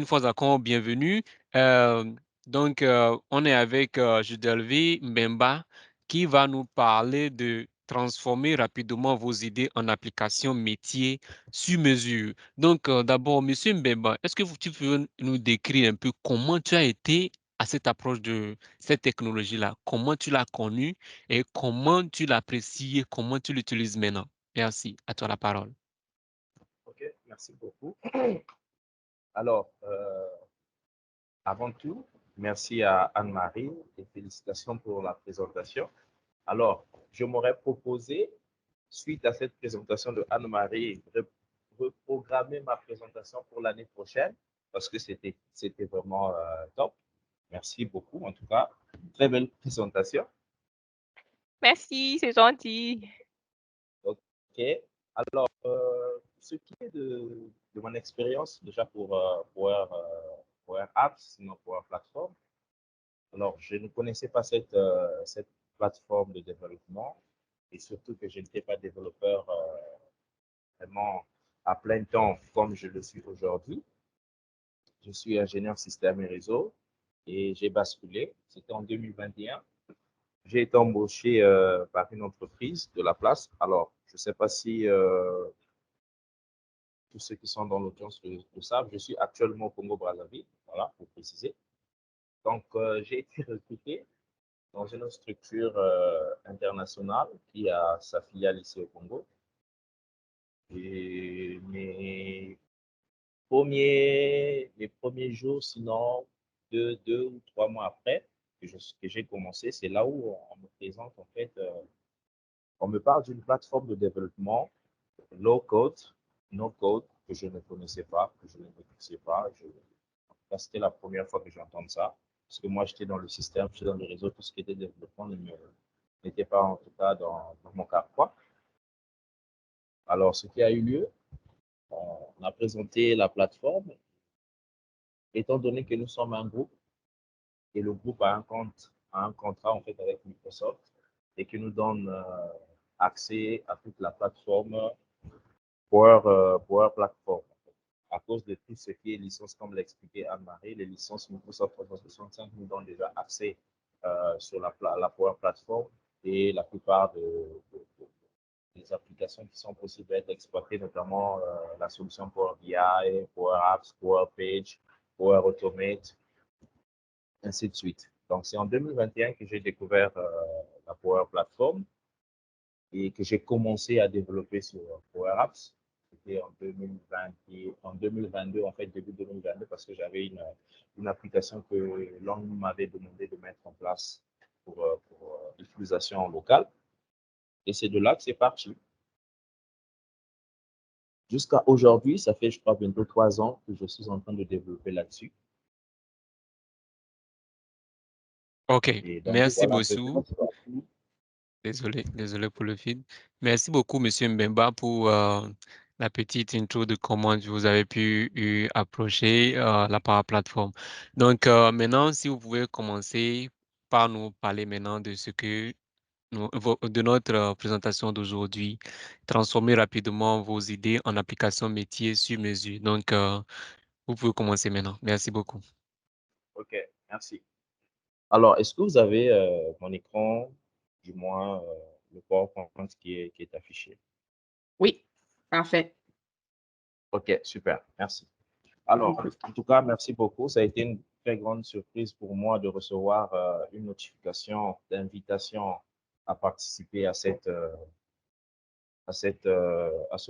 une fois encore, bienvenue. Euh, on est avec Judelvi Mbemba qui va nous parler de transformer rapidement vos idées en applications métiers sur mesure. D'abord, Monsieur Mbemba, est-ce que tu peux nous décrire un peu comment tu as été à cette approche de cette technologie-là? Comment tu l'as connue et comment tu l'apprécies et comment tu l'utilises maintenant? Merci. À toi la parole. OK, merci beaucoup. Alors, avant tout, merci à Anne-Marie et félicitations pour la présentation. Alors, je m'aurais proposé, suite à cette présentation de Anne-Marie, de reprogrammer ma présentation pour l'année prochaine parce que c'était vraiment top. Merci beaucoup, en tout cas. Très belle présentation. Merci, c'est gentil. OK. Alors, ce qui est de mon expérience déjà pour Power Apps, sinon Power Platform, alors je ne connaissais pas cette plateforme de développement et surtout que je n'étais pas développeur vraiment à plein temps comme je le suis aujourd'hui. Je suis ingénieur système et réseau et j'ai basculé. C'était en 2021. J'ai été embauché par une entreprise de la place. Alors, je ne sais pas si tous ceux qui sont dans l'audience le savent, je suis actuellement au Congo-Brazzaville, voilà, pour préciser. Donc, j'ai été recruté dans une structure internationale qui a sa filiale ici au Congo. Et les premiers jours, sinon deux ou 3 mois après que j'ai commencé, c'est là où on me présente, en fait, on me parle d'une plateforme de développement low code, no code, que je ne connaissais pas, que je ne maîtrisais pas. C'était la première fois que j'entends ça. Parce que moi, j'étais dans le système, j'étais dans le réseau, tout ce qui était développement n'était pas en tout cas dans mon carquois. Alors, ce qui a eu lieu, on a présenté la plateforme. Étant donné que nous sommes un groupe et le groupe a un contrat en fait avec Microsoft et qui nous donne accès à toute la plateforme Power Platform. À cause de tout ce qui est licence, comme l'a expliqué Anne-Marie, les licences Microsoft 365 nous donnent déjà accès sur la Power Platform et la plupart des applications qui sont possibles d'être exploitées, notamment la solution Power BI, Power Apps, Power Page, Power Automate, ainsi de suite. Donc, c'est en 2021 que j'ai découvert la Power Platform et que j'ai commencé à développer sur Power Apps. C'était en 2020, en 2022, en fait, début 2022, parce que j'avais une application que l'on m'avait demandé de mettre en place pour l'utilisation locale. Et c'est de là que c'est parti. Jusqu'à aujourd'hui, ça fait, je crois, bientôt 3 ans que je suis en train de développer là-dessus. OK, Et donc, merci voilà un peu. beaucoup. Désolé pour le feed. Merci beaucoup, Monsieur Mbemba, pour la petite intro de comment vous avez pu approcher la Power Platform. Maintenant, si vous pouvez commencer par nous parler maintenant de ce que de notre présentation d'aujourd'hui, transformer rapidement vos idées en applications métiers sur mesure. Vous pouvez commencer maintenant. Merci beaucoup. OK, merci. Alors, est-ce que vous avez mon écran, du moins le PowerPoint qui est affiché? Oui, parfait. OK, super, merci. Alors, en tout cas, merci beaucoup. Ça a été une très grande surprise pour moi de recevoir une notification d'invitation à participer à ce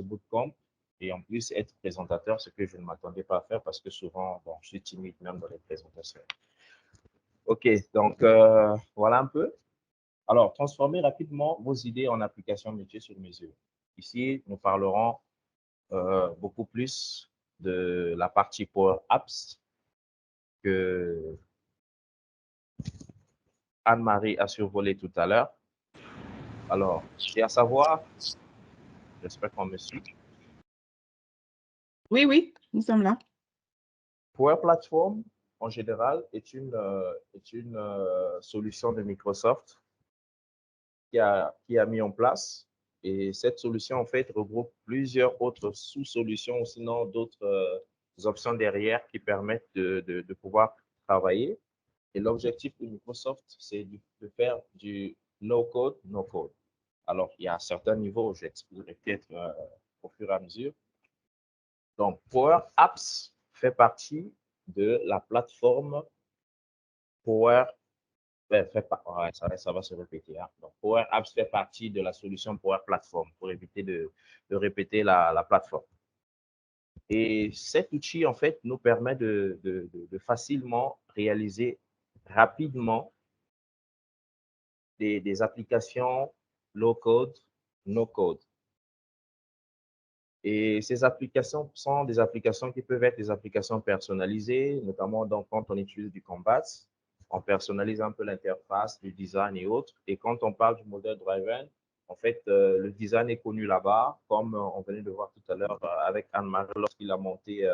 bootcamp et en plus être présentateur, ce que je ne m'attendais pas à faire parce que souvent, bon, je suis timide même dans les présentations. OK, donc voilà un peu. Alors, transformez rapidement vos idées en applications métiers sur mesure. Ici, nous parlerons beaucoup plus de la partie Power Apps que Anne-Marie a survolé tout à l'heure. Alors, c'est à savoir, j'espère qu'on me suit. Oui, oui, nous sommes là. Power Platform, en général, est une solution de Microsoft qui a mis en place. Et cette solution, en fait, regroupe plusieurs autres sous-solutions ou sinon d'autres options derrière qui permettent de pouvoir travailler. Et l'objectif de Microsoft, c'est de faire du no-code, no-code. Alors, il y a certains niveaux, j'expliquerai peut-être au fur et à mesure. Donc, Power Apps fait partie de la plateforme Power. Ouais, ça va se répéter. Hein. Donc, Power Apps fait partie de la solution Power Platform pour éviter de répéter la plateforme. Et cet outil, en fait, nous permet de facilement réaliser rapidement des applications low-code, no-code. Et ces applications sont des applications qui peuvent être des applications personnalisées, notamment donc, quand on utilise du Combat, on personnalise un peu l'interface, le design et autres. Et quand on parle du modèle Driven, en fait, le design est connu là-bas, comme on venait de voir tout à l'heure avec Anne-Marie lorsqu'il a monté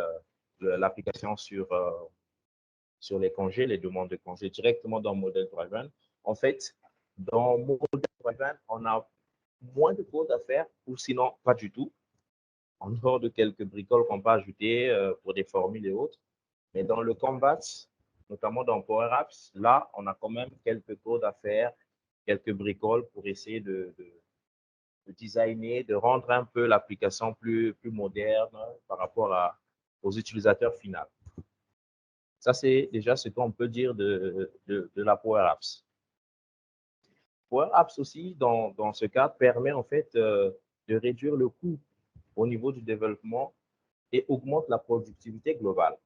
l'application sur les congés, les demandes de congés directement dans Model Driven. En fait, dans Model Driven, on a moins de code à faire ou sinon pas du tout, en dehors de quelques bricoles qu'on peut ajouter pour des formules et autres. Mais dans le Combat, notamment dans Power Apps, là, on a quand même quelques codes à faire, quelques bricoles pour essayer de designer, de rendre un peu l'application plus moderne par rapport aux utilisateurs finaux. Ça, c'est déjà ce qu'on peut dire de la Power Apps. Power Apps aussi, dans ce cas, permet en fait de réduire le coût au niveau du développement et augmente la productivité globale.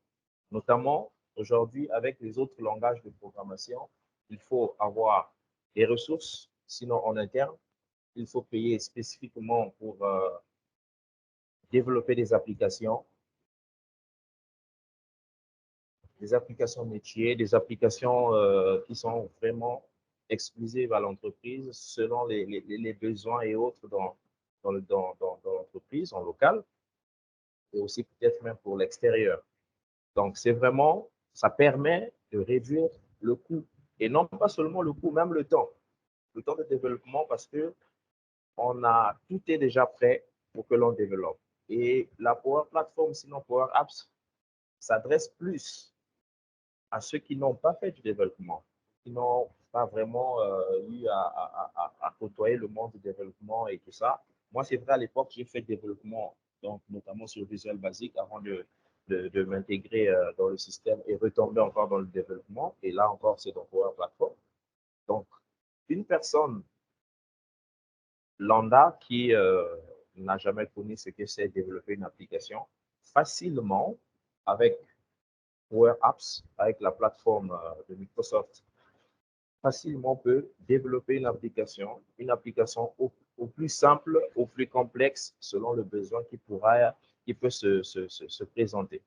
Notamment, aujourd'hui, avec les autres langages de programmation, il faut avoir des ressources, sinon en interne, il faut payer spécifiquement pour développer des applications métiers, des applications qui sont vraiment exclusives à l'entreprise selon les besoins et autres dans l'entreprise, en local, et aussi peut-être même pour l'extérieur. Donc, c'est vraiment, ça permet de réduire le coût, et non pas seulement le coût, même le temps de développement, parce que tout est déjà prêt pour que l'on développe. Et la Power Platform, sinon Power Apps, s'adresse plus à ceux qui n'ont pas fait du développement, qui n'ont pas vraiment eu à côtoyer le monde du développement et tout ça. Moi, c'est vrai, à l'époque, j'ai fait du développement, donc notamment sur Visual Basic, avant de m'intégrer dans le système et retomber encore dans le développement. Et là encore, c'est dans Power Platform. Donc, une personne lambda qui n'a jamais connu ce que c'est développer une application, facilement, avec Power Apps, avec la plateforme de Microsoft, facilement peut développer une application au plus simple, au plus complexe, selon le besoin qui peut se présenter.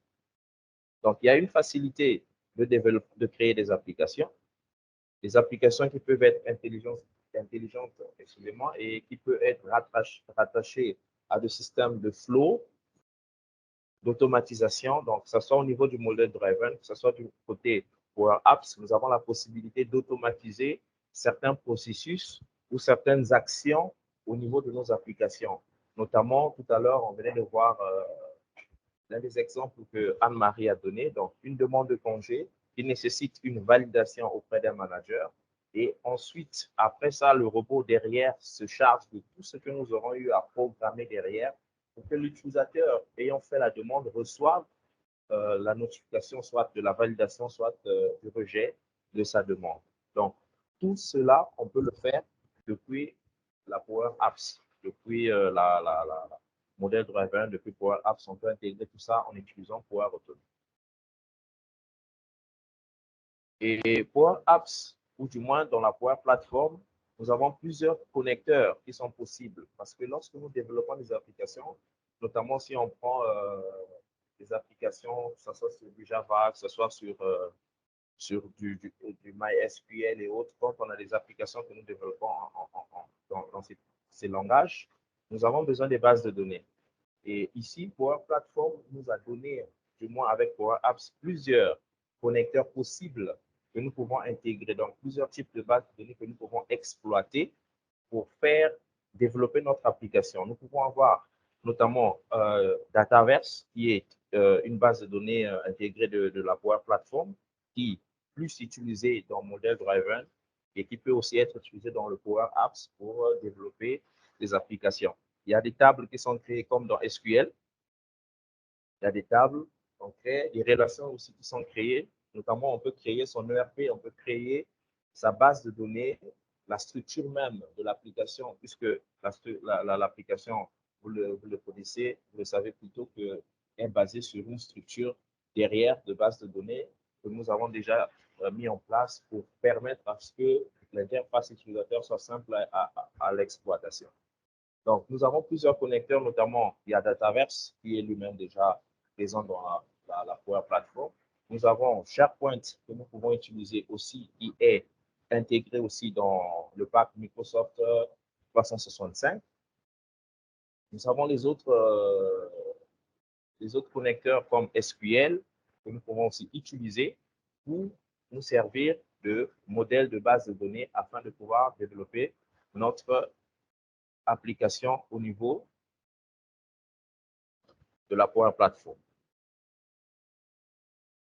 Donc, il y a une facilité de créer des applications qui peuvent être intelligentes excusez-moi, et qui peuvent être rattachées à des systèmes de flow, d'automatisation. Donc, que ce soit au niveau du modèle Driven, que ce soit du côté Power Apps, nous avons la possibilité d'automatiser certains processus ou certaines actions au niveau de nos applications. Notamment, tout à l'heure, on venait de voir l'un des exemples que Anne-Marie a donné, donc une demande de congé qui nécessite une validation auprès d'un manager. Et ensuite, après ça, le robot derrière se charge de tout ce que nous aurons eu à programmer derrière pour que l'utilisateur ayant fait la demande reçoive la notification soit de la validation, soit du rejet de sa demande. Donc, tout cela, on peut le faire depuis la Power Apps, depuis la modèle Driven, depuis Power Apps, on peut intégrer tout ça en utilisant Power Automate. Et Power Apps, ou du moins dans la Power Platform, nous avons plusieurs connecteurs qui sont possibles. Parce que lorsque nous développons des applications, notamment si on prend des applications, que ce soit sur du Java, que ce soit sur du MySQL et autres, quand on a des applications que nous développons dans ces langages, nous avons besoin des bases de données. Et ici, Power Platform nous a donné, du moins avec Power Apps, plusieurs connecteurs possibles que nous pouvons intégrer, donc plusieurs types de bases de données que nous pouvons exploiter pour faire développer notre application. Nous pouvons avoir notamment Dataverse, qui est une base de données intégrée de la Power Platform qui est plus utilisée dans Model Driven et qui peut aussi être utilisée dans le Power Apps pour développer des applications. Il y a des tables qui sont créées comme dans SQL. Il y a des tables qui sont créées, des relations aussi qui sont créées. Notamment, on peut créer son ERP, on peut créer sa base de données, la structure même de l'application, puisque l'application, vous le connaissez, vous le savez plutôt que est basée sur une structure derrière de base de données que nous avons déjà mis en place pour permettre à ce que l'interface utilisateur soit simple à l'exploitation. Donc, nous avons plusieurs connecteurs, notamment, il y a Dataverse qui est lui-même déjà présent dans la Power Platform. Nous avons SharePoint que nous pouvons utiliser aussi, qui est intégré aussi dans le pack Microsoft 365. Nous avons les autres connecteurs comme SQL que nous pouvons aussi utiliser pour nous servir de modèle de base de données afin de pouvoir développer notre application au niveau de la Power Platform.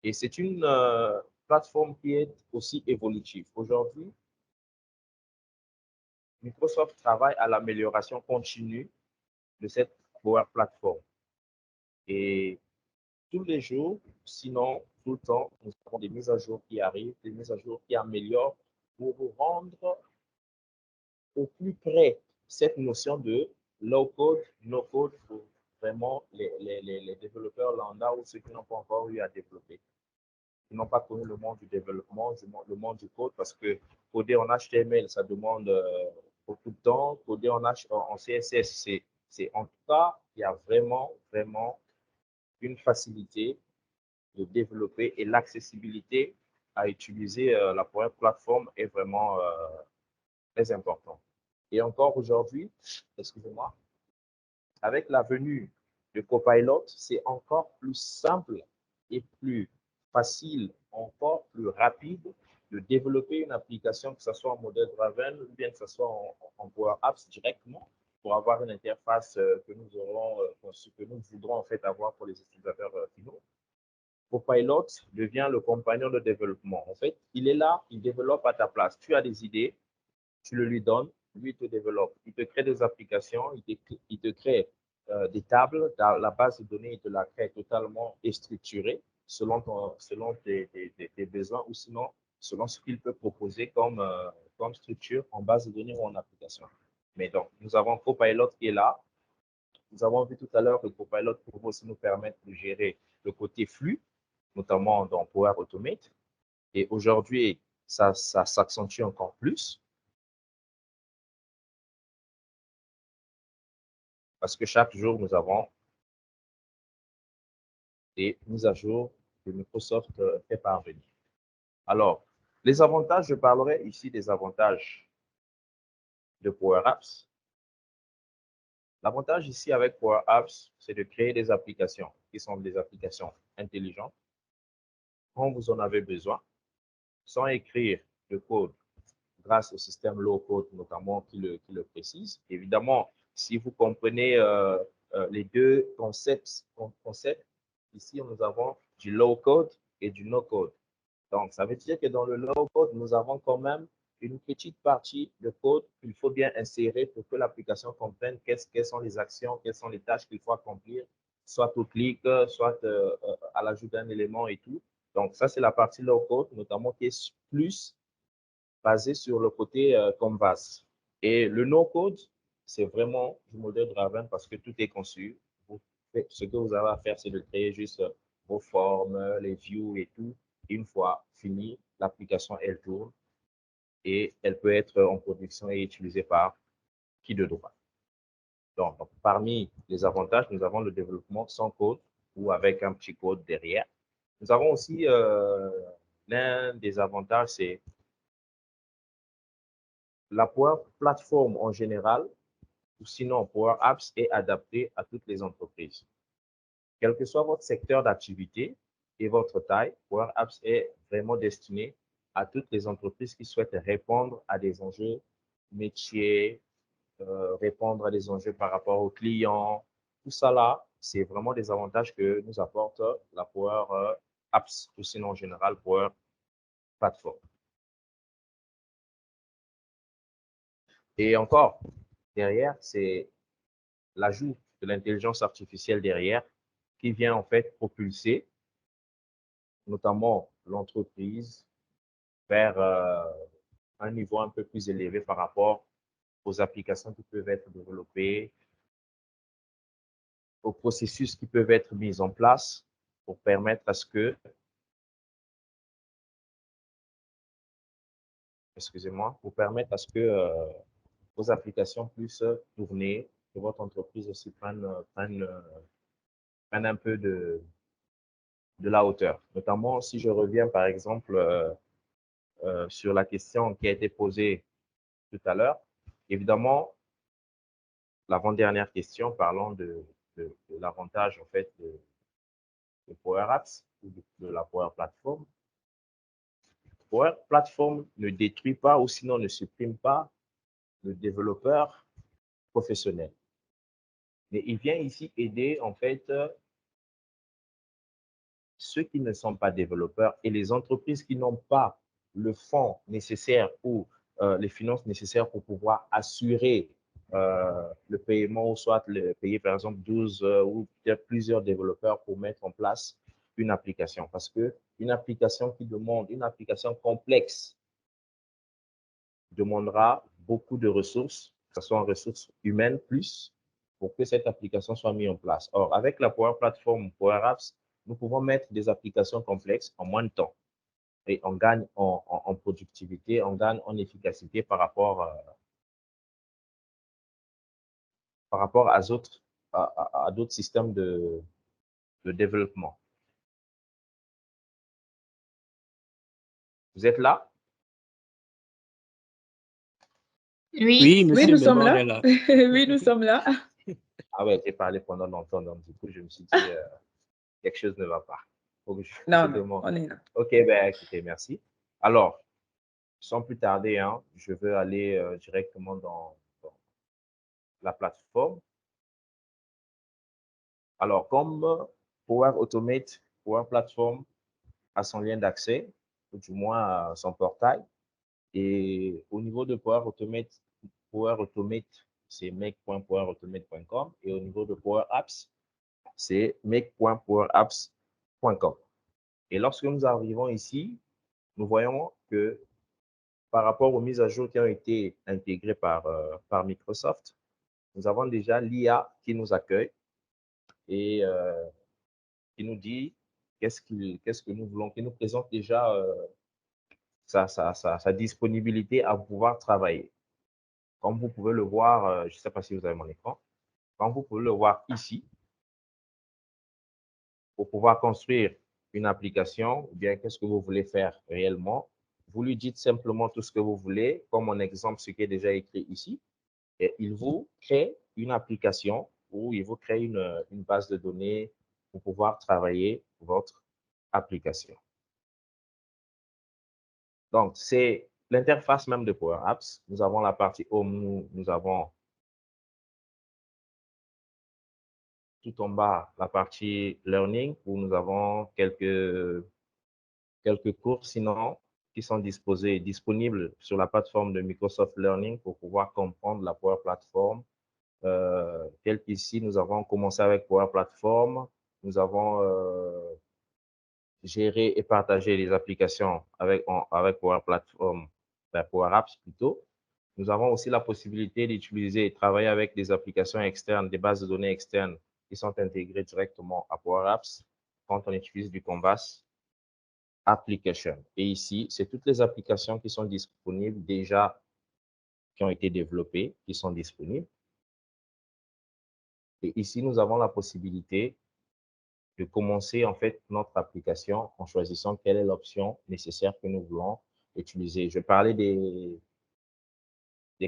Et c'est une plateforme qui est aussi évolutive. Aujourd'hui, Microsoft travaille à l'amélioration continue de cette Power Platform. Et tous les jours, sinon tout le temps, nous avons des mises à jour qui arrivent, des mises à jour qui améliorent pour rendre au plus près cette notion de low code, no code pour vraiment les développeurs lambda ou ceux qui n'ont pas encore eu à développer. Ils n'ont pas connu le monde du développement, le monde du code, parce que coder en HTML, ça demande beaucoup de temps. Coder en CSS, c'est en tout cas, il y a vraiment une facilité de développer et l'accessibilité à utiliser la Power Platform est vraiment très important. Et encore aujourd'hui, excusez-moi, avec la venue de Copilot, c'est encore plus simple et plus facile, encore plus rapide de développer une application, que ce soit en modèle Driven ou bien que ce soit en Power Apps directement, pour avoir une interface que nous aurons, que nous voudrons en fait avoir pour les utilisateurs finaux. Copilot devient le compagnon de développement. En fait, il est là, il développe à ta place. Tu as des idées, tu le lui donnes, lui te développe. Il te crée des applications, il te crée des tables, la base de données, il te la crée totalement structurée selon tes besoins ou sinon selon ce qu'il peut proposer comme structure en base de données ou en application. Mais donc, nous avons Copilot qui est là. Nous avons vu tout à l'heure que Copilot peut aussi nous permettre de gérer le côté flux, notamment dans Power Automate. Et aujourd'hui, ça s'accentue encore plus. Parce que chaque jour, nous avons des mises à jour que Microsoft fait parvenir. Alors, les avantages, je parlerai ici des avantages de Power Apps. L'avantage ici avec Power Apps, c'est de créer des applications qui sont des applications intelligentes quand vous en avez besoin, sans écrire de code grâce au système low code notamment qui le précise. Évidemment, si vous comprenez les deux concepts, ici nous avons du low code et du no code. Donc, ça veut dire que dans le low code, nous avons quand même une petite partie de code qu'il faut bien insérer pour que l'application comprenne quelles sont les actions, quelles sont les tâches qu'il faut accomplir, soit au clic, soit à l'ajout d'un élément et tout. Donc, ça, c'est la partie low code, notamment qui est plus basée sur le côté Canvas. Et le no-code, c'est vraiment du modèle Driven parce que tout est conçu. Ce que vous avez à faire, c'est de créer juste vos formes, les views et tout. Une fois fini, l'application, elle tourne et elle peut être en production et utilisée par qui de droit. Donc, parmi les avantages, nous avons le développement sans code ou avec un petit code derrière. Nous avons aussi l'un des avantages, c'est la Power Platform en général, ou sinon Power Apps est adapté à toutes les entreprises. Quel que soit votre secteur d'activité et votre taille, Power Apps est vraiment destiné à toutes les entreprises qui souhaitent répondre à des enjeux métiers, répondre à des enjeux par rapport aux clients. Tout ça là, c'est vraiment des avantages que nous apporte la Power Apps, ou sinon en général Power Platform. Et encore, derrière, c'est l'ajout de l'intelligence artificielle derrière qui vient en fait propulser notamment l'entreprise vers un niveau un peu plus élevé par rapport aux applications qui peuvent être développées, aux processus qui peuvent être mis en place pour permettre à ce que, excusez-moi, pour permettre à ce que vos applications puissent tourner, que votre entreprise aussi prenne un peu de la hauteur. Notamment, si je reviens par exemple sur la question qui a été posée tout à l'heure, évidemment, l'avant-dernière question parlant de l'avantage en fait de Power Apps ou de la Power Platform. Power Platform ne détruit pas ou sinon ne supprime pas le développeur professionnel. Mais il vient ici aider en fait ceux qui ne sont pas développeurs et les entreprises qui n'ont pas le fonds nécessaire ou les finances nécessaires pour pouvoir assurer le paiement ou soit payer par exemple 12 ou plusieurs développeurs pour mettre en place une application. Parce qu'une application qui demande, une application complexe demandera beaucoup de ressources, que ce soit en ressources humaines plus, pour que cette application soit mise en place. Or, avec la Power Platform, Power Apps, nous pouvons mettre des applications complexes en moins de temps. Et on gagne en productivité, on gagne en efficacité par rapport à d'autres systèmes de développement. Vous êtes là? Oui, Oui, oui, monsieur nous sommes Mbemba, on là. est là. Oui, nous sommes là. Ah ouais, j'ai parlé pendant longtemps, donc du coup, je me suis dit, quelque chose ne va pas. Donc, je Non, non, demande. on est là. OK, ben écoutez, merci. Alors, sans plus tarder, hein, je veux aller directement dans la plateforme. Alors, comme Power Automate, Power Platform a son lien d'accès, ou du moins son portail. Et au niveau de Power Automate, c'est make.powerautomate.com. Et au niveau de Power Apps, c'est make.powerapps.com. Et lorsque nous arrivons ici, nous voyons que par rapport aux mises à jour qui ont été intégrées par Microsoft, nous avons déjà l'IA qui nous accueille et qui nous dit qu'est-ce que nous voulons, qui nous présente déjà sa disponibilité à pouvoir travailler. Comme vous pouvez le voir, je ne sais pas si vous avez mon écran, comme vous pouvez le voir ici, pour pouvoir construire une application, ou bien qu'est-ce que vous voulez faire réellement, vous lui dites simplement tout ce que vous voulez, comme mon exemple, ce qui est déjà écrit ici, et il vous crée une application ou il vous crée une base de données pour pouvoir travailler votre application. Donc, c'est l'interface même de Power Apps. Nous avons la partie Home, nous avons tout en bas la partie Learning où nous avons quelques cours, sinon, qui sont disponibles sur la plateforme de Microsoft Learning pour pouvoir comprendre la Power Platform. Tel qu'ici, nous avons commencé avec Power Platform, nous avons géré et partagé les applications avec Power Platform, Power Apps plutôt. Nous avons aussi la possibilité d'utiliser et travailler avec des applications externes, des bases de données externes qui sont intégrées directement à Power Apps quand on utilise du Canvas Application. Et ici, c'est toutes les applications qui sont disponibles déjà, qui ont été développées, qui sont disponibles. Et ici, nous avons la possibilité de commencer en fait notre application en choisissant quelle est l'option nécessaire que nous voulons utiliser. Je parlais des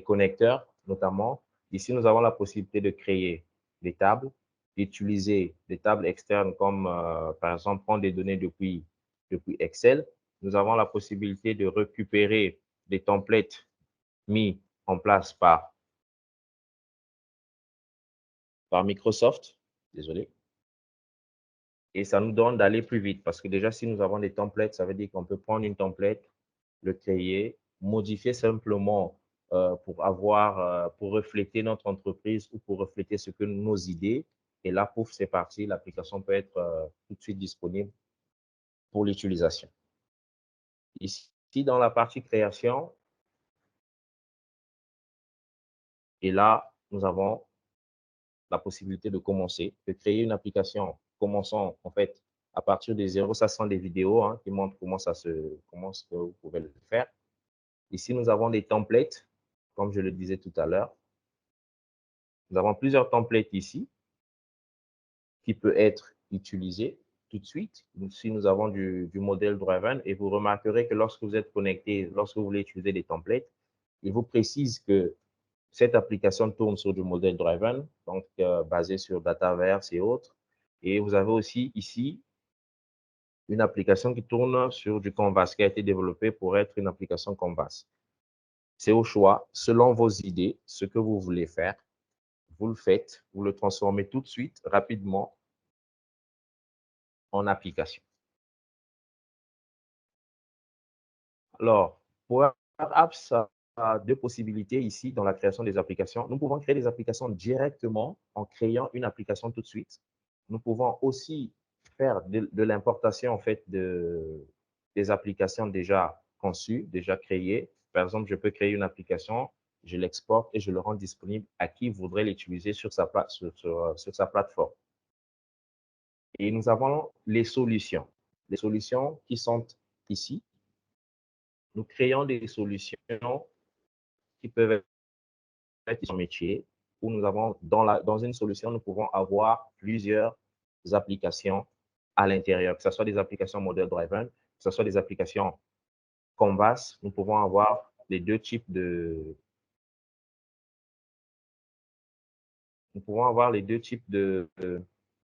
connecteurs notamment. Ici, nous avons la possibilité de créer des tables, d'utiliser des tables externes comme par exemple prendre des données depuis Excel. Nous avons la possibilité de récupérer des templates mis en place par Microsoft. Désolé. Et ça nous donne d'aller plus vite parce que déjà, si nous avons des templates, ça veut dire qu'on peut prendre une template, le créer, modifier simplement pour refléter notre entreprise ou pour refléter ce que nos idées. Et là, pouf, c'est parti. L'application peut être tout de suite disponible pour l'utilisation. Ici, dans la partie création, et là, nous avons la possibilité de commencer, de créer une application. Commençons en fait à partir de zéro. Ça sont des vidéos qui montrent comment vous pouvez le faire. Ici, nous avons des templates, comme je le disais tout à l'heure. Nous avons plusieurs templates ici qui peuvent être utilisés tout de suite. Ici, nous avons du modèle Driven et vous remarquerez que lorsque vous êtes connecté, lorsque vous voulez utiliser des templates, il vous précise que cette application tourne sur du modèle Driven, donc basé sur Dataverse et autres. Et vous avez aussi ici une application qui tourne sur du Canvas, qui a été développée pour être une application Canvas. C'est au choix, selon vos idées, ce que vous voulez faire. Vous le faites, vous le transformez tout de suite, rapidement, en application. Alors, Power Apps a deux possibilités ici dans la création des applications. Nous pouvons créer des applications directement en créant une application tout de suite. Nous pouvons aussi faire de l'importation en fait des applications déjà conçues, déjà créées. Par exemple, je peux créer une application, je l'exporte et je le rends disponible à qui voudrait l'utiliser sur sa plateforme. Et nous avons les solutions. Les solutions qui sont ici. Nous créons des solutions qui peuvent être un métier où nous avons, dans une solution, nous pouvons avoir plusieurs applications à l'intérieur, que ce soit des applications model driven, que ce soit des applications Canvas. Nous pouvons avoir les deux types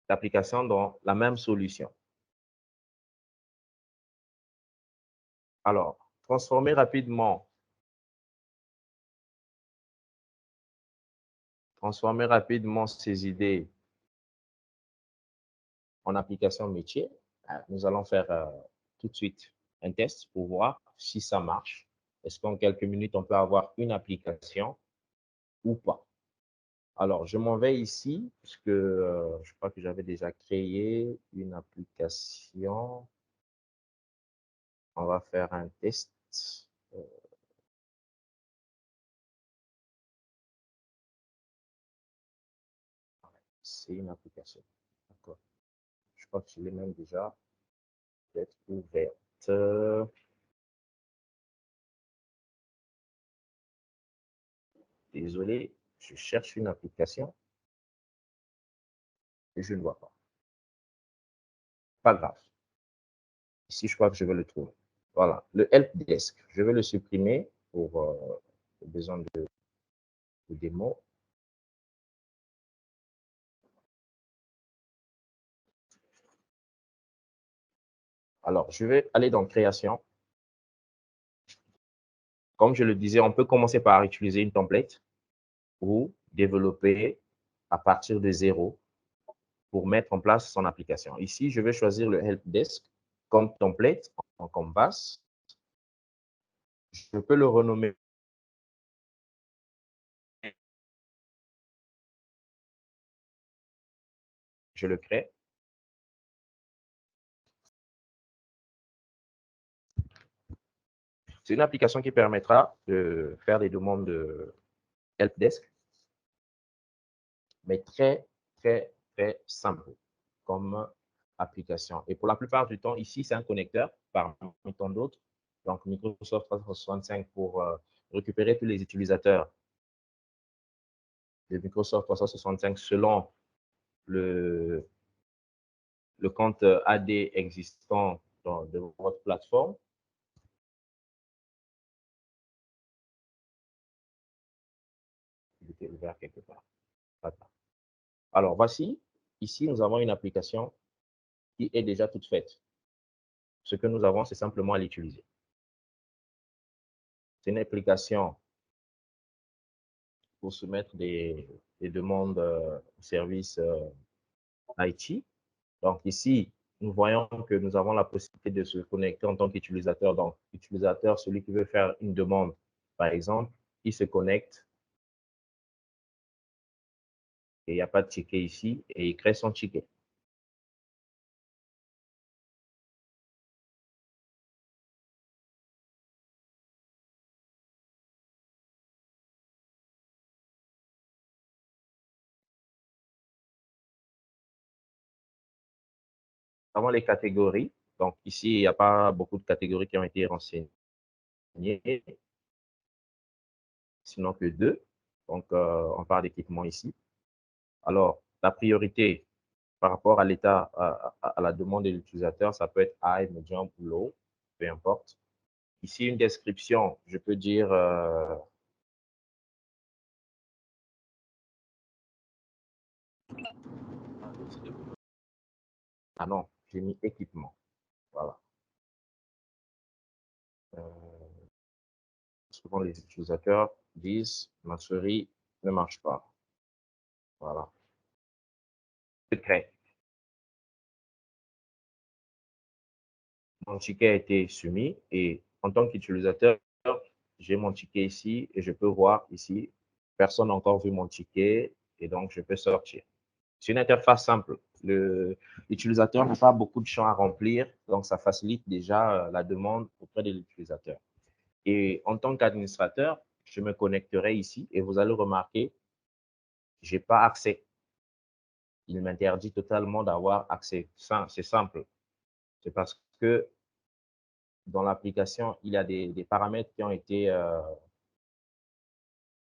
d'applications dans la même solution. Alors, transformer rapidement ces idées en application métier. Nous allons faire tout de suite un test pour voir si ça marche. Est-ce qu'en quelques minutes, on peut avoir une application ou pas? Alors, je m'en vais ici, puisque je crois que j'avais déjà créé une application. On va faire un test. C'est une application. D'accord. Je crois que je l'ai même déjà peut-être ouverte. Désolé, je cherche une application et je ne vois pas. Pas grave. Ici, je crois que je vais le trouver. Voilà, le help desk. Je vais le supprimer pour besoin de démo. Alors, je vais aller dans création. Comme je le disais, on peut commencer par utiliser une template ou développer à partir de zéro pour mettre en place son application. Ici, je vais choisir le help desk comme template en Canvas. Je peux le renommer. Je le crée. C'est une application qui permettra de faire des demandes de helpdesk, mais très, très, très simple comme application. Et pour la plupart du temps, ici, c'est un connecteur parmi tant d'autres. Donc, Microsoft 365 pour récupérer tous les utilisateurs de Microsoft 365 selon le compte AD existant de votre plateforme. Il était ouvert quelque part. Alors, voici, ici, nous avons une application qui est déjà toute faite. Ce que nous avons, c'est simplement à l'utiliser. C'est une application pour soumettre des demandes au service IT. Donc ici, nous voyons que nous avons la possibilité de se connecter en tant qu'utilisateur. Donc, utilisateur, celui qui veut faire une demande, par exemple, il se connecte et il n'y a pas de ticket ici et il crée son ticket. Avant les catégories, donc ici, il n'y a pas beaucoup de catégories qui ont été renseignées, sinon que deux. Donc, on parle d'équipement ici. Alors, la priorité par rapport à l'état, à la demande de l'utilisateur, ça peut être high, medium ou low, peu importe. Ici, une description, je peux dire ah non, j'ai mis équipement. Voilà. Souvent, les utilisateurs disent ma souris ne marche pas. Voilà. Secret. Mon ticket a été soumis et en tant qu'utilisateur, j'ai mon ticket ici et je peux voir ici, personne n'a encore vu mon ticket et donc je peux sortir. C'est une interface simple. L'utilisateur n'a pas beaucoup de champs à remplir, donc ça facilite déjà la demande auprès de l'utilisateur. Et en tant qu'administrateur, je me connecterai ici et vous allez remarquer, je n'ai pas accès. Il m'interdit totalement d'avoir accès. C'est simple. C'est parce que dans l'application, il y a des paramètres qui ont été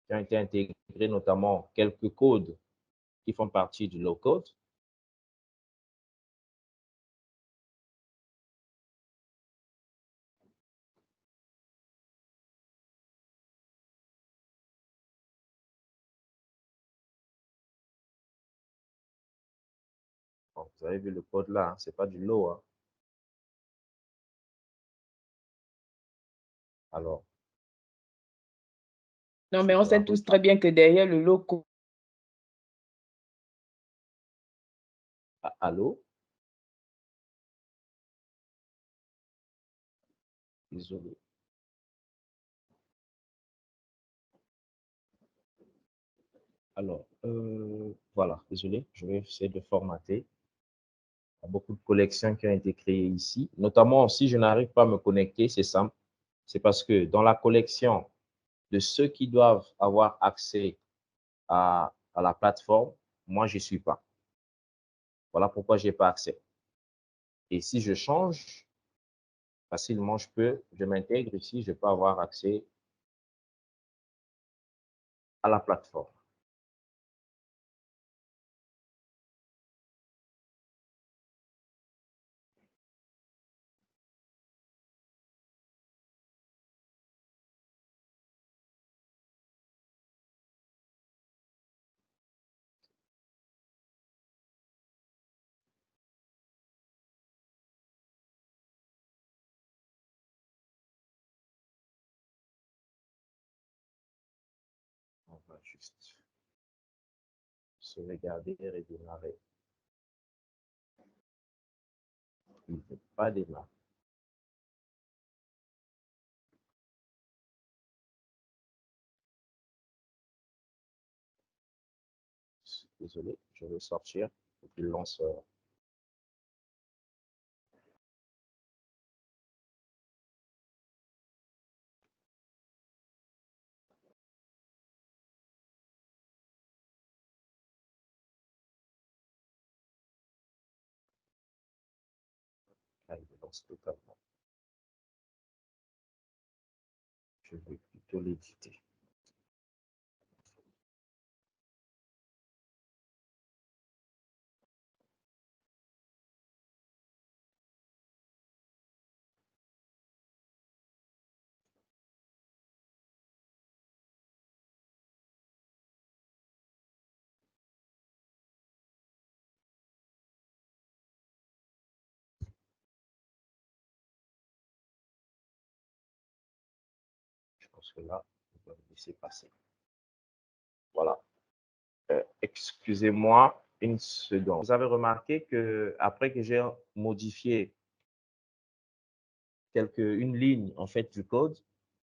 intégrés, notamment quelques codes qui font partie du low-code. Bon, vous avez vu le code là, hein, ce n'est pas du low. Hein. Alors, Non, mais on sait tous très bien que derrière le logo. Allô? Désolé. Alors, voilà, désolé, je vais essayer de formater. Il y a beaucoup de collections qui ont été créées ici. Notamment, si je n'arrive pas à me connecter, c'est simple. C'est parce que dans la collection de ceux qui doivent avoir accès à la plateforme, moi, je ne suis pas. Voilà pourquoi je n'ai pas accès. Et si je change, facilement, je m'intègre ici, je peux avoir accès à la plateforme. On va juste sauvegarder et redémarrer. Il ne veut pas démarrer. Désolé, je vais sortir pour qu'il lance. Il lance totalement. Je vais plutôt l'éditer. Je pense que là, on va le laisser passer. Voilà. Excusez-moi, Une seconde. Vous avez remarqué que après que j'ai modifié une ligne en fait du code,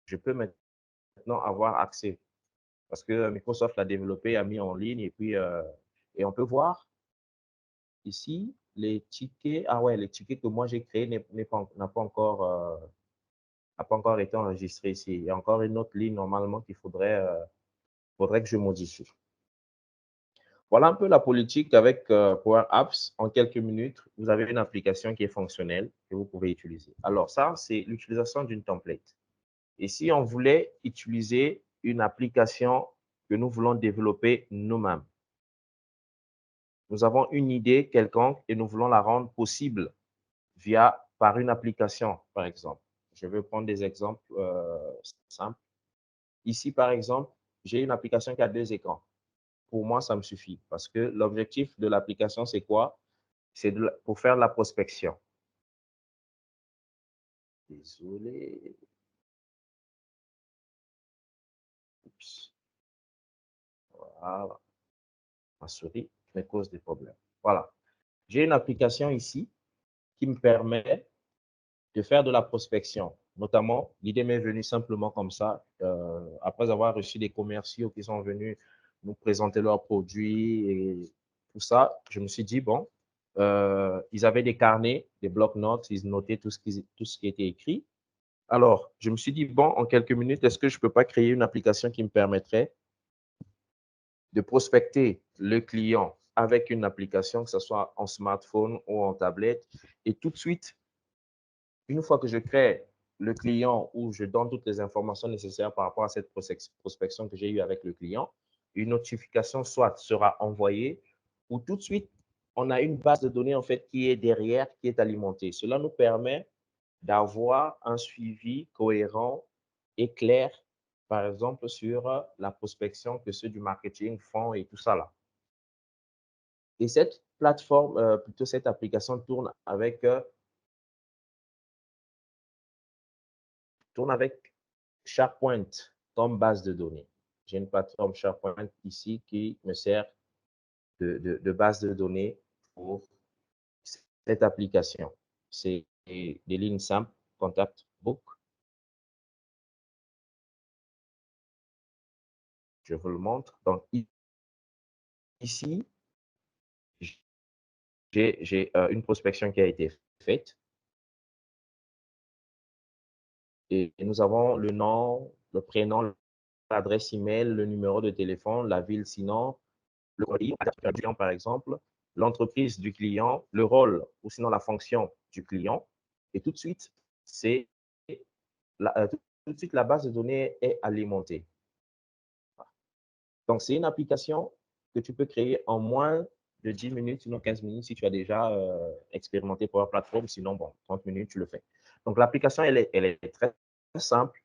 je peux maintenant avoir accès parce que Microsoft l'a développé, a mis en ligne et puis et on peut voir ici les tickets. Ah ouais, les tickets que moi j'ai créés n'a pas encore été enregistré ici. Il y a encore une autre ligne normalement qu'il faudrait que je modifie. Voilà un peu la politique avec Power Apps. En quelques minutes, vous avez une application qui est fonctionnelle que vous pouvez utiliser. Alors ça, c'est l'utilisation d'une template. Et si on voulait utiliser une application que nous voulons développer nous-mêmes, nous avons une idée quelconque et nous voulons la rendre possible par une application, par exemple. Je vais prendre des exemples simples. Ici, par exemple, j'ai une application qui a 2 écrans. Pour moi, ça me suffit parce que l'objectif de l'application, c'est quoi? C'est pour faire de la prospection. Désolé. Oups. Voilà. Ma souris me cause des problèmes. Voilà. J'ai une application ici qui me permet de faire de la prospection. Notamment, l'idée m'est venue simplement comme ça, après avoir reçu des commerciaux qui sont venus nous présenter leurs produits et tout ça. Je me suis dit, bon, ils avaient des carnets, des blocs-notes, ils notaient tout ce qui était écrit. Alors, je me suis dit, bon, en quelques minutes, est-ce que je ne peux pas créer une application qui me permettrait de prospecter le client avec une application, que ce soit en smartphone ou en tablette, et tout de suite, une fois que je crée le client où je donne toutes les informations nécessaires par rapport à cette prospection que j'ai eue avec le client, une notification soit sera envoyée ou tout de suite, on a une base de données en fait qui est derrière, qui est alimentée. Cela nous permet d'avoir un suivi cohérent et clair, par exemple, sur la prospection que ceux du marketing font et tout ça là. Et cette plateforme, plutôt cette application tourne avec SharePoint comme base de données. J'ai une plateforme SharePoint ici qui me sert de base de données pour cette application. C'est des lignes simples, Contact Book. Je vous le montre. Donc, ici, j'ai une prospection qui a été faite. Et nous avons le nom, le prénom, l'adresse email, le numéro de téléphone, la ville sinon, le colis, par exemple, l'entreprise du client, le rôle ou sinon la fonction du client. Et tout de suite, tout de suite la base de données est alimentée. Donc, c'est une application que tu peux créer en moins de 10 minutes, sinon 15 minutes si tu as déjà expérimenté Power Platform. Sinon, bon, 30 minutes, tu le fais. Donc, l'application, elle est très simple.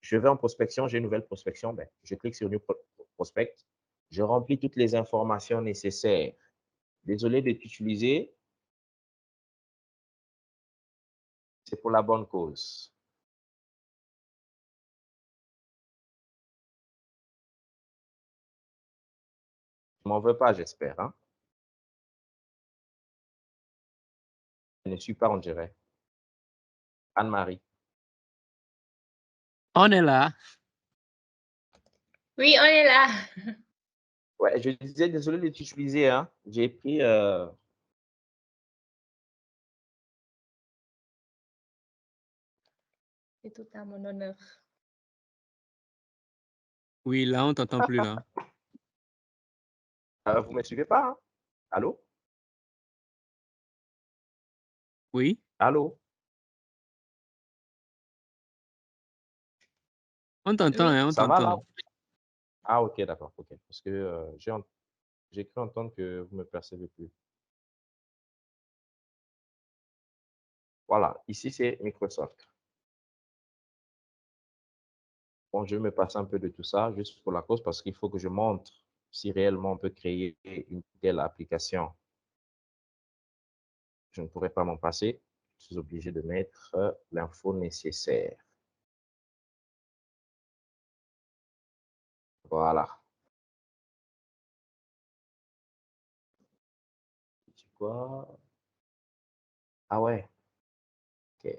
Je vais en prospection, j'ai une nouvelle prospection. Ben, je clique sur New Prospect. Je remplis toutes les informations nécessaires. Désolé de t'utiliser. C'est pour la bonne cause. Je ne m'en veux pas, j'espère. Hein? Je ne suis pas en direct. Anne-Marie. On est là. Oui, on est là. Ouais, je disais, désolé de t'utiliser. Hein? J'ai pris... C'est tout à mon honneur. Oui, là, on t'entend plus là. vous ne me suivez pas? Hein? Allô? Oui, Allô? on t'entend, Oui. hein, on Ça va là? t'entend. Ah, ok, d'accord. Ok. Parce que j'ai cru entendre que vous ne me percevez plus. Voilà, ici c'est Microsoft. Bon, je vais me passer un peu de tout ça, juste pour la cause, parce qu'il faut que je montre si réellement on peut créer une telle application. Je ne pourrais pas m'en passer. Je suis obligé de mettre l'info nécessaire. Voilà. quoi? Ah ouais, ok.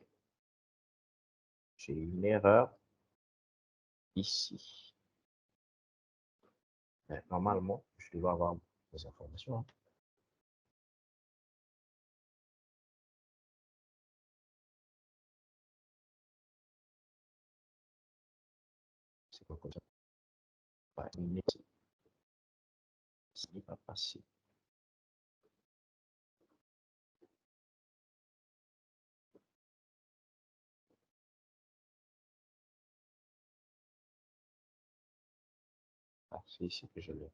J'ai une erreur ici. Mais normalement, je dois avoir des informations, hein. C'est quoi comme ça? Ouais, ce n'est pas passé. Ah, c'est ici que je l'ai.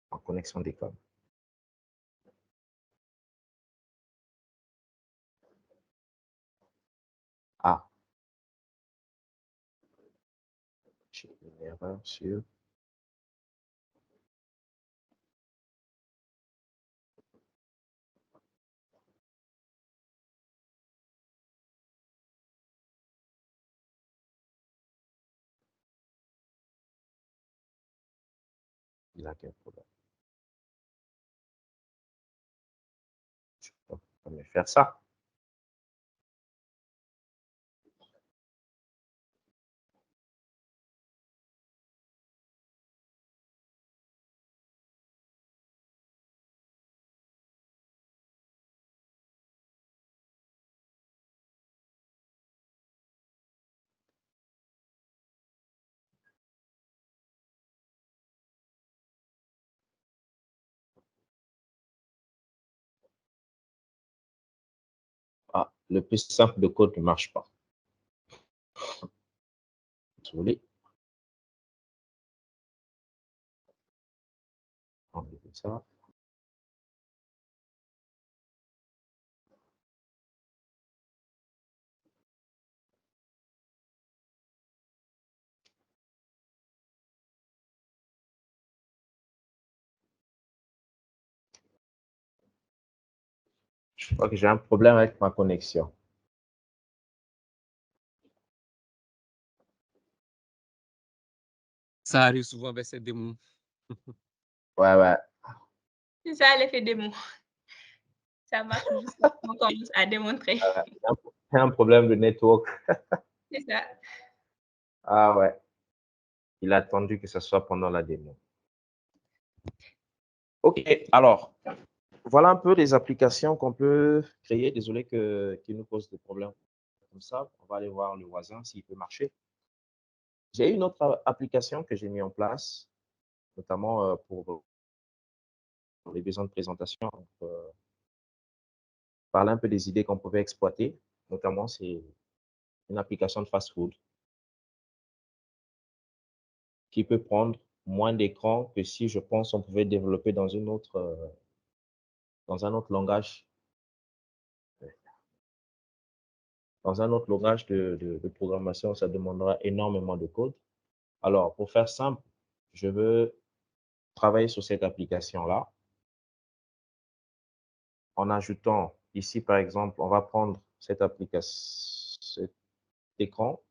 En connexion des câbles. Ah, j'ai une erreur sur. Il a quel problème? Je peux pas me faire ça. Ah, le plus simple de code ne marche pas. Désolé. Enlever ça. Je crois que j'ai un problème avec ma connexion. Ça arrive souvent avec ces démons. Ouais, ouais. C'est ça l'effet démon. Ça marche juste quand on commence à démontrer. Il y a un problème de network. C'est ça. Ah ouais. Il a attendu que ce soit pendant la démo. OK, alors, voilà un peu les applications qu'on peut créer. Désolé qu'ils nous posent des problèmes comme ça. On va aller voir le voisin s'il peut marcher. J'ai une autre application que j'ai mis en place, notamment pour les besoins de présentation. Donc, parler un peu des idées qu'on pouvait exploiter. Notamment, c'est une application de fast-food qui peut prendre moins d'écran que si je pense on pouvait développer dans une autre, dans un autre langage, dans un autre langage de programmation, ça demandera énormément de code. Alors, pour faire simple, je veux travailler sur cette application-là en ajoutant ici, par exemple, on va prendre cette application, cet écran.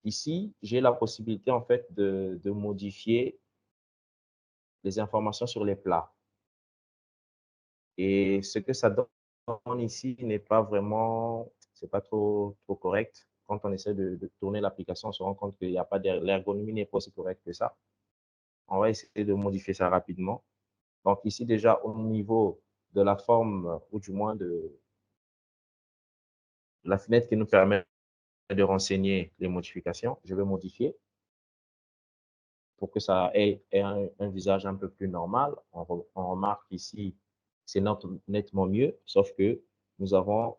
Ici, j'ai la possibilité en fait de modifier les informations sur les plats. Et ce que ça donne ici n'est pas vraiment, c'est pas trop correct. Quand on essaie de tourner l'application, on se rend compte qu'il n'y a pas l'ergonomie n'est pas aussi correcte que ça. On va essayer de modifier ça rapidement. Donc ici déjà au niveau de la forme ou du moins de la fenêtre qui nous permet de renseigner les modifications, je vais modifier pour que ça ait un visage un peu plus normal. On remarque ici, c'est nettement mieux, sauf que nous avons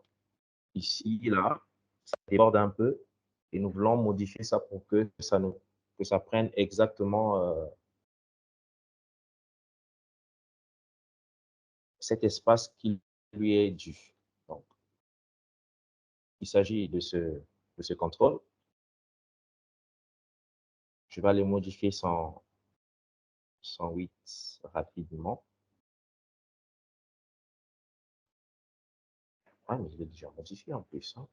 ici, là, ça déborde un peu et nous voulons modifier ça pour que ça prenne exactement cet espace qui lui est dû. Donc, il s'agit de ce contrôle. Je vais aller modifier 108 rapidement. Ah, mais je l'ai déjà modifié en plus, hein.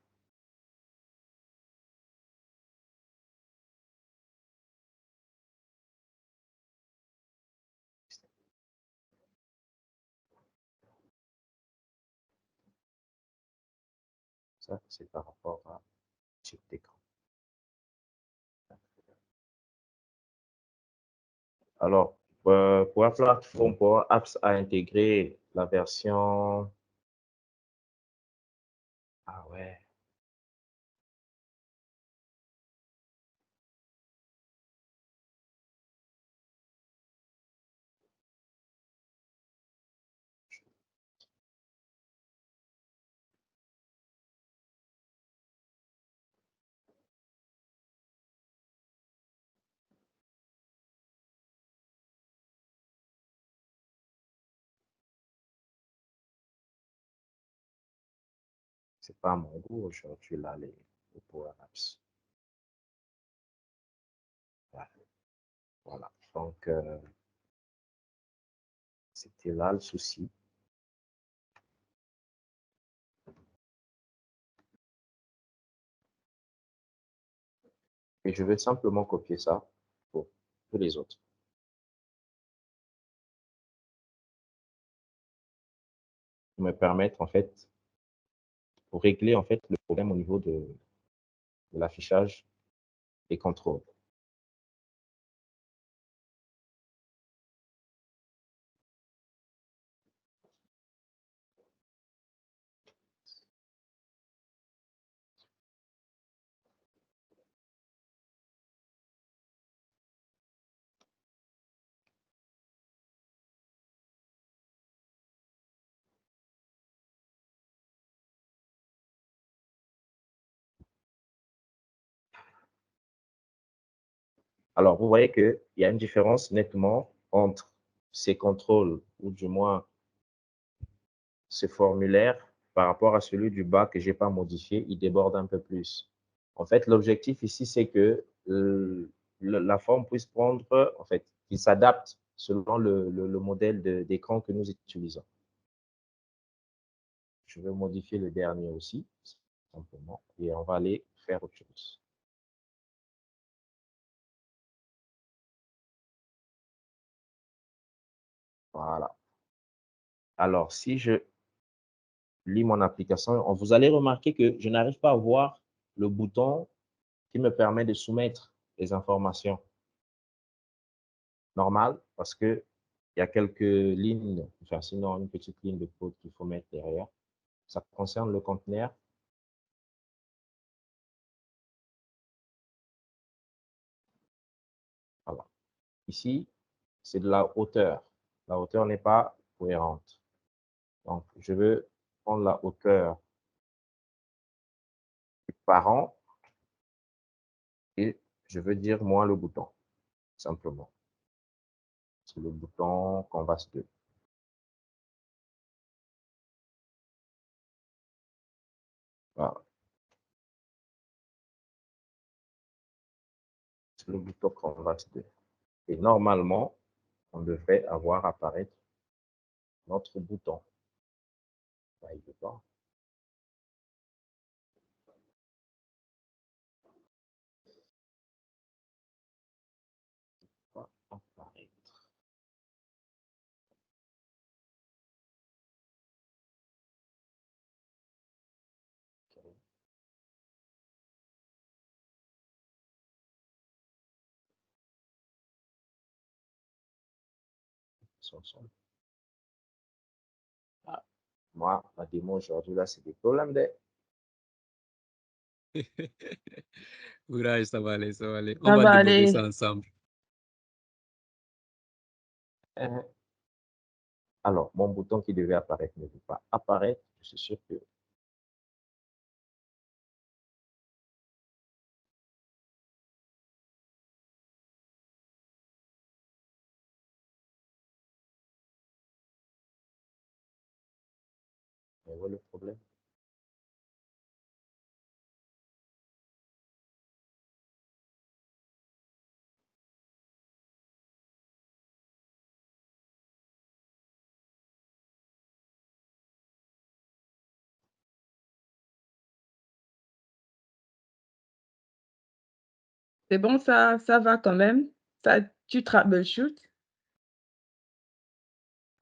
Ça, c'est par rapport à type d'écran. Alors, pour la plateforme Power Apps a intégré la version... Ah ouais. C'est pas à mon goût aujourd'hui, là, les Power Apps. Voilà. Donc, c'était là le souci. Et je vais simplement copier ça pour tous les autres. Pour me permettre, en fait, pour régler, en fait, le problème au niveau de l'affichage des contrôles. Alors, vous voyez qu'il y a une différence nettement entre ces contrôles, ou du moins ce formulaire, par rapport à celui du bas que je n'ai pas modifié, il déborde un peu plus. En fait, l'objectif ici, c'est que la forme puisse prendre, en fait, qu'il s'adapte selon le modèle d'écran que nous utilisons. Je vais modifier le dernier aussi, simplement, et on va aller faire autre chose. Voilà. Alors, si je lis mon application, vous allez remarquer que je n'arrive pas à voir le bouton qui me permet de soumettre les informations. Normal, parce que il y a quelques lignes, enfin sinon une petite ligne de code qu'il faut mettre derrière. Ça concerne le conteneur. Voilà. Ici, c'est de la hauteur. La hauteur n'est pas cohérente. Donc, je veux prendre la hauteur du parent et je veux dire moins le bouton, simplement. C'est le bouton Canvas 2. Voilà. C'est le bouton Canvas 2. Et normalement, on devrait avoir apparaître notre bouton. Là, il veut pas. Pas apparaître. Okay. Ah, moi, ma démo aujourd'hui, là, c'est des problèmes de... Courage, ça va aller, ça va aller. On Ça va va débugger aller. ça ensemble. Alors, mon bouton qui devait apparaître ne veut pas apparaître. Je suis sûr que... Mais où est le problème? C'est bon, ça va quand même? Ça, tu troubleshoot?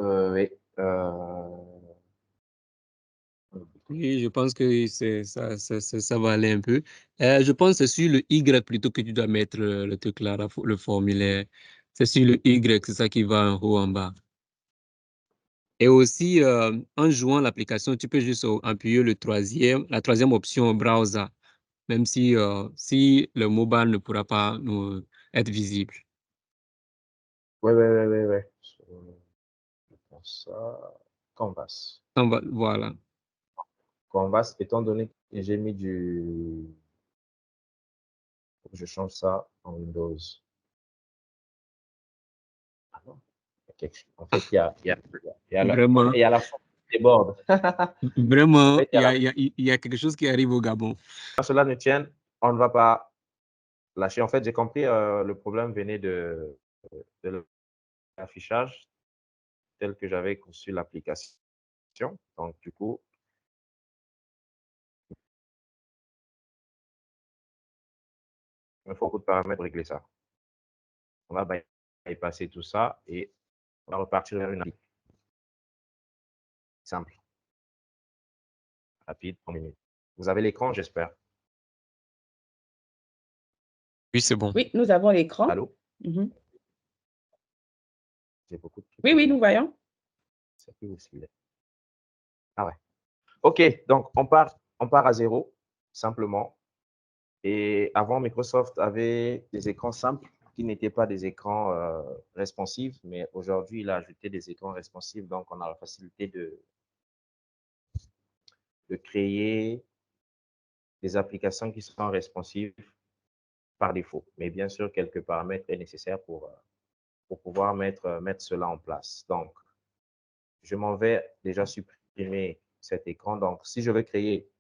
Oui. Oui, je pense que ça va aller un peu. Je pense que c'est sur le Y plutôt que tu dois mettre le truc là, le formulaire. C'est sur le Y, c'est ça qui va en haut, en bas. Et aussi, en jouant l'application, tu peux juste appuyer la troisième option browser, même si le mobile ne pourra pas être visible. Ouais, ouais, ouais, ouais, ouais. Je pense ça. Canvas. Voilà. Canvas, étant donné que j'ai mis du. Je change ça en Windows. Ah non. En fait, Vraiment, il y a la forme qui déborde. En vraiment, fait, il y a la. il y a quelque chose qui arrive au Gabon. Quand cela ne tienne, on ne va pas lâcher. En fait, j'ai compris, le problème venait de l'affichage tel que j'avais conçu l'application. Donc, du coup, il me faut beaucoup de paramètres pour régler ça. On va bypasser tout ça et on va repartir vers une appli simple, rapide, en minutes. Vous avez l'écran, j'espère. Oui, c'est bon. Oui, nous avons l'écran. Allô? Mhm. J'ai beaucoup de trucs. Oui, oui, nous voyons. C'est plus où celui-là. Ah ouais. OK, donc on part à zéro, simplement. Et avant, Microsoft avait des écrans simples qui n'étaient pas des écrans responsifs, mais aujourd'hui, il a ajouté des écrans responsifs, donc on a la facilité de créer des applications qui sont responsives par défaut. Mais bien sûr, quelques paramètres est nécessaire pour pouvoir mettre cela en place. Donc, je m'en vais déjà supprimer cet écran. Donc, si je veux créer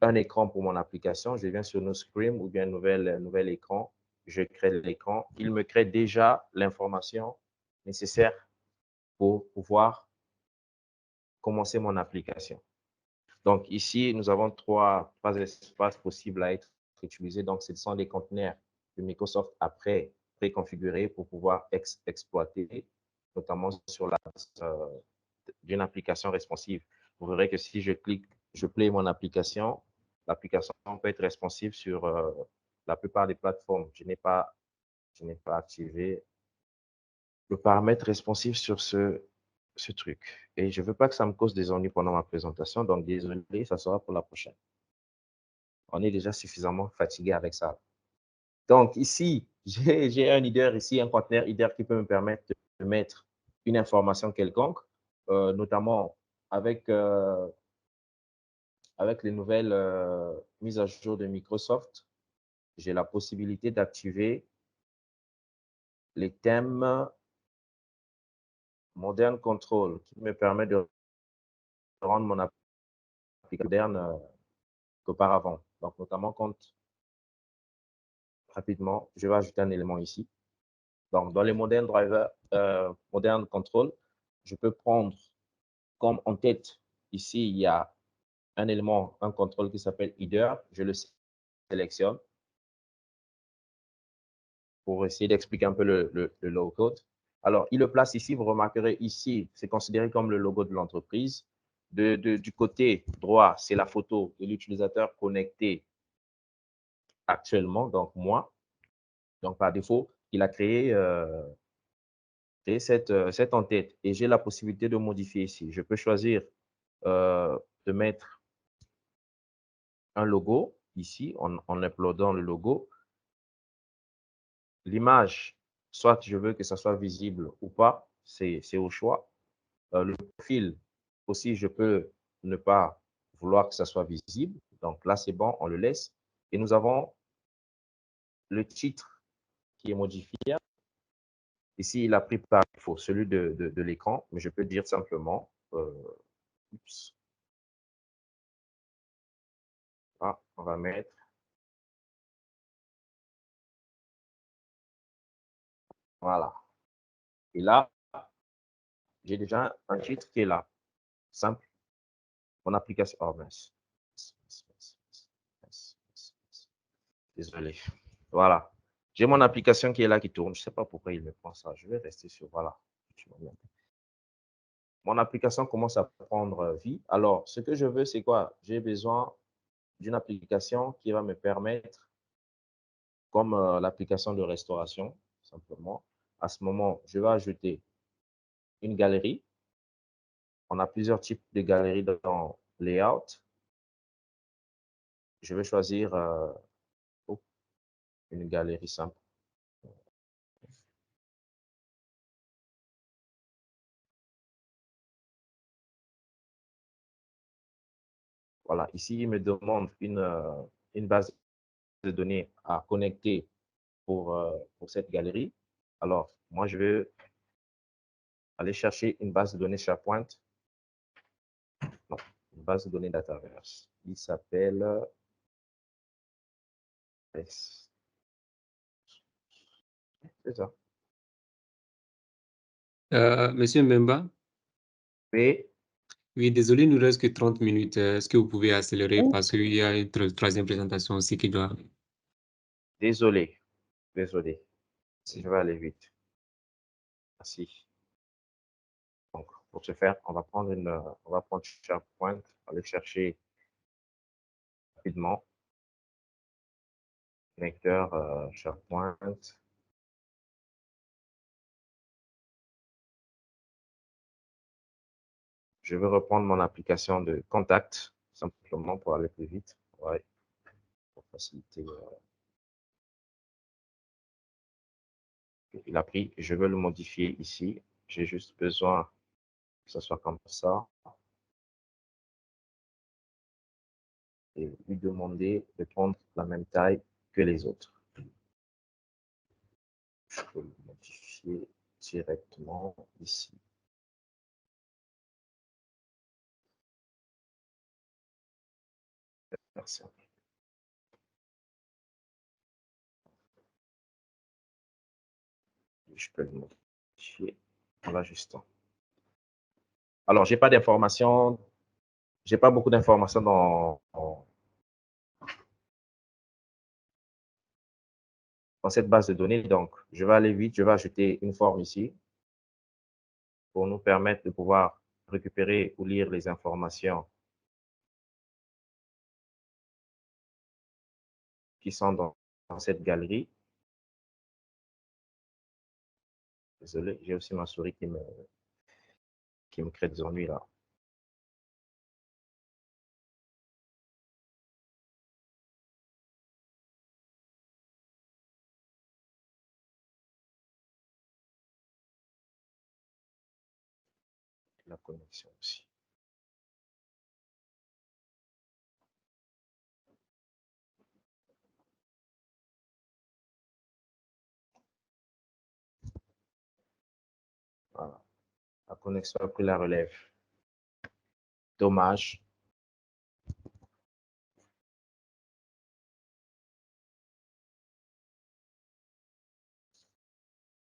un écran pour mon application, je viens sur New Screen ou bien nouvel écran, je crée l'écran. Il me crée déjà l'information nécessaire pour pouvoir commencer mon application. Donc ici, nous avons trois espaces possibles à être utilisés. Donc, ce sont des conteneurs que Microsoft a préconfigurés pour pouvoir exploiter, notamment sur la base d'une application responsive. Vous verrez que si je clique, je play mon application, l'application peut être responsive sur la plupart des plateformes. Je n'ai pas activé le paramètre responsive sur ce truc. Et je ne veux pas que ça me cause des ennuis pendant ma présentation, donc désolé, ça sera pour la prochaine. On est déjà suffisamment fatigué avec ça. Donc ici, j'ai un header ici, un conteneur header qui peut me permettre de mettre une information quelconque, notamment avec les nouvelles mises à jour de Microsoft, j'ai la possibilité d'activer les thèmes Modern Control qui me permet de rendre mon application moderne qu'auparavant. Donc, notamment quand, rapidement, je vais ajouter un élément ici. Donc, dans les Modern Driver, Modern Control, je peux prendre comme en tête, ici, il y a un élément, un contrôle qui s'appelle header. Je le sélectionne pour essayer d'expliquer un peu le low code. Alors, il le place ici. Vous remarquerez ici, c'est considéré comme le logo de l'entreprise. Du côté droit, c'est la photo de l'utilisateur connecté actuellement, donc moi. Donc, par défaut, il a créé cette en-tête et j'ai la possibilité de modifier ici. Je peux choisir de mettre un logo ici en uploadant le logo. L'image, soit je veux que ça soit visible ou pas, c'est au choix. Le profil aussi, je peux ne pas vouloir que ça soit visible. Donc là, c'est bon, on le laisse. Et nous avons le titre qui est modifié. Ici, il a pris par défaut celui de l'écran, mais je peux dire simplement, on va mettre, voilà. Et là, j'ai déjà un titre qui est là, simple. Mon application, oh mince. Désolé. Voilà. J'ai mon application qui est là, qui tourne. Je ne sais pas pourquoi il me prend ça. Je vais rester sur, voilà. mon application commence à prendre vie. Alors, ce que je veux, c'est quoi? J'ai besoin d'une application qui va me permettre, comme l'application de restauration, simplement. À ce moment, je vais ajouter une galerie. On a plusieurs types de galeries dans Layout. Je vais choisir une galerie simple. Voilà, ici, il me demande une base de données à connecter pour cette galerie. Alors, moi, je vais aller chercher une base de données SharePoint. Non, une base de données Dataverse. Il s'appelle c'est ça. Monsieur Mbemba, P. oui, désolé, il nous reste que 30 minutes. Est-ce que vous pouvez accélérer parce qu'il y a une troisième présentation aussi qui doit... Désolé. Je vais aller vite. Merci. Donc, pour ce faire, on va prendre SharePoint, aller chercher rapidement connecteur SharePoint. Je vais reprendre mon application de contact, simplement pour aller plus vite. Ouais, pour faciliter. Il a pris, je veux le modifier ici. J'ai juste besoin que ce soit comme ça. Et lui demander de prendre la même taille que les autres. Je peux le modifier directement ici. Merci. Je peux le modifier en l'ajustant. Alors, j'ai pas d'informations, j'ai pas beaucoup d'informations dans cette base de données. Donc, je vais aller vite, je vais ajouter une forme ici pour nous permettre de pouvoir récupérer ou lire les informations qui sont dans cette galerie. Désolé, j'ai aussi ma souris qui me crée des ennuis là. La connexion aussi. Voilà. La connexion a pris la relève. Dommage.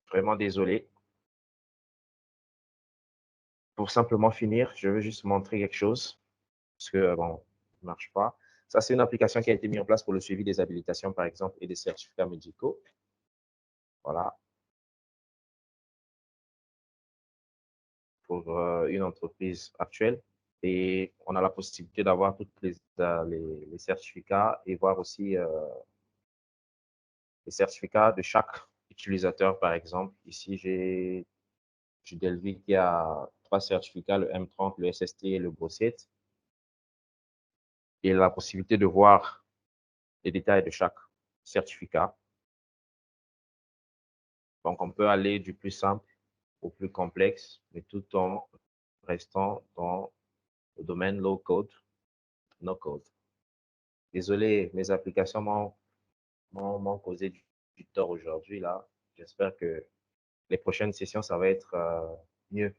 Vraiment désolé. Pour simplement finir, je veux juste montrer quelque chose. Parce que, bon, ça ne marche pas. Ça, c'est une application qui a été mise en place pour le suivi des habilitations, par exemple, et des certificats médicaux. Voilà. Pour une entreprise actuelle. Et on a la possibilité d'avoir tous les certificats et voir aussi les certificats de chaque utilisateur, par exemple. Ici, j'ai Delvi qui a 3 certificats, le M30, le SST et le Brosset. Et la possibilité de voir les détails de chaque certificat. Donc, on peut aller du plus simple au plus complexe, mais tout en restant dans le domaine low code, no code. Désolé, mes applications m'ont causé du tort aujourd'hui là. J'espère que les prochaines sessions, ça va être mieux.